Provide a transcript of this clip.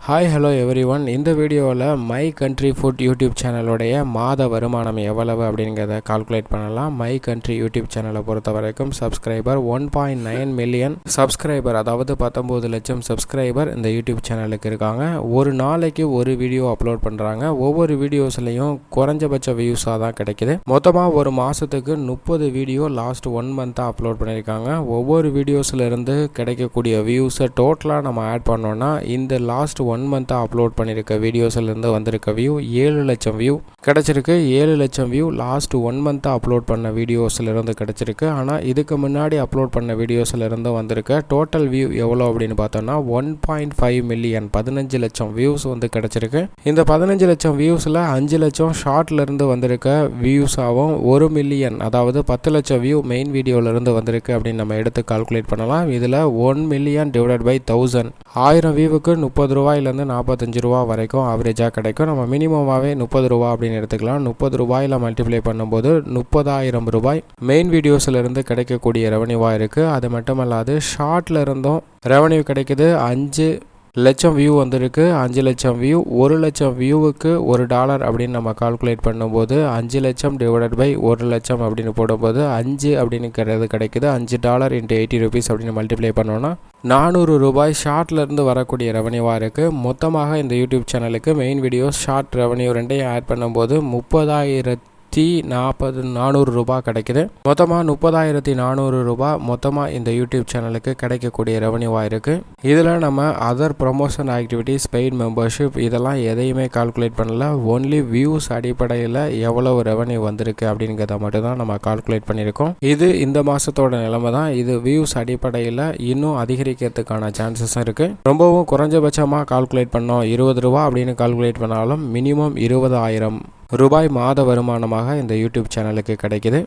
Hi hello everyone. இந்த வீடியோவில் my country food YouTube சேனலுடைய மாத வருமானம் எவ்வளவு அப்படிங்கிறத கால்குலேட் பண்ணலாம். மை கண்ட்ரி யூடியூப் சேனலை பொறுத்த வரைக்கும் சப்ஸ்கிரைபர் 1.9 மில்லியன் சப்ஸ்கிரைபர், அதாவது 19 லட்சம் சப்ஸ்கிரைபர் இந்த யூடியூப் சேனலுக்கு இருக்காங்க. ஒரு நாளைக்கு ஒரு வீடியோ அப்லோட் பண்ணுறாங்க. ஒவ்வொரு வீடியோஸ்லையும் குறைஞ்சபட்ச வியூஸாக தான் கிடைக்கிது. மொத்தமாக ஒரு மாதத்துக்கு 30 வீடியோ லாஸ்ட் 1 மந்த்தாக அப்லோட் பண்ணியிருக்காங்க. ஒவ்வொரு வீடியோஸ்லேருந்து கிடைக்கக்கூடிய வியூஸை டோட்டலாக நம்ம ஆட் பண்ணோன்னா இந்த லாஸ்ட் 1 மந்த்தாக அப்லோட் பண்ணியிருக்க வீடியோஸ்லேருந்து வந்திருக்க வியூ 7 லட்சம் வியூ கிடச்சிருக்கு. 7 லட்சம் வியூ லாஸ்ட் 1 மந்த்தாக அப்லோட் பண்ண வீடியோஸ்லேருந்து கிடச்சிருக்கு. ஆனால் இதுக்கு முன்னாடி அப்லோட் பண்ண வீடியோஸ்லேருந்து வந்திருக்க டோட்டல் வியூ எவ்வளோ அப்படின்னு பார்த்தோன்னா 1.5 மில்லியன் 15 லட்சம் வியூஸ் கிடச்சிருக்கு. இந்த 15 லட்சம் வியூஸில் 5 லட்சம் ஷார்ட்லேருந்து வந்திருக்க வியூஸாகவும் 1 மில்லியன் அதாவது 10 லட்சம் வியூ மெயின் வீடியோவிலேருந்து வந்திருக்கு அப்படின்னு நம்ம எடுத்து கால்குலேட் பண்ணலாம். இதில் 1 மில்லியன் டிவைடட் பை 1000 வியூவுக்கு 30 ரூபாயிலேருந்து 45 ரூபா வரைக்கும் ஆவரேஜாக கிடைக்கும். நம்ம மினிமமாகவே 30 ரூபா அப்படின்னு எடுத்துக்கலாம். 30 ரூபாயில் மல்டிப்ளை பண்ணும்போது 30,000 ரூபாய் மெயின் வீடியோஸ்லேருந்து கிடைக்கக்கூடிய ரெவன்யூவாக இருக்குது. அது மட்டுமல்லாது ஷார்ட்ல இருந்தும் ரெவன்யூ கிடைக்குது. 5 லட்சம் வியூ வந்திருக்கு. 5 லட்சம் வியூ, 1 லட்சம் வியூவுக்கு $1 அப்படின்னு நம்ம கால்குலேட் பண்ணும்போது 5 லட்சம் டிவைடட் பை 1 லட்சம் அப்படின்னு போடும்போது 5 அப்படிங்கிறது கிடைக்குது. $5 × 80 ரூபீஸ் அப்படின்னு மல்டிப்ளை பண்ணோன்னா 400 ரூபாய் ஷார்ட்லேருந்து வரக்கூடிய ரெவன்யூவாக இருக்குது. மொத்தமாக இந்த யூடியூப் சேனலுக்கு மெயின் வீடியோஸ் ஷார்ட் ரெவன்யூ ரெண்டையும் ஆட் பண்ணும்போது 30,400 ரூபாய் கிடைக்குது. மொத்தமாக 30,400 ரூபாய் மொத்தமாக இந்த யூடியூப் சேனலுக்கு கிடைக்கக்கூடிய ரெவன்யூவாக இருக்குது. இதில் நம்ம other promotion activities, paid membership இதெல்லாம் எதையுமே கால்குலேட் பண்ணல. ஒன்லி வியூஸ் அடிப்படையில் எவ்வளவு ரெவன்யூ வந்திருக்கு அப்படிங்கிறத மட்டும் தான் நம்ம கால்குலேட் பண்ணியிருக்கோம். இது இந்த மாதத்தோட நிலைமை தான். இது வியூஸ் அடிப்படையில் இன்னும் அதிகரிக்கிறதுக்கான சான்சஸ் இருக்குது. ரொம்பவும் குறைஞ்சபட்சமாக கால்குலேட் பண்ணோம் 20 ரூபா அப்படின்னு கால்குலேட் பண்ணாலும் மினிமம் 20,000 ரூபாய் மாத வருமானமாக இந்த யூடியூப் சேனலுக்கு கிடைக்குது.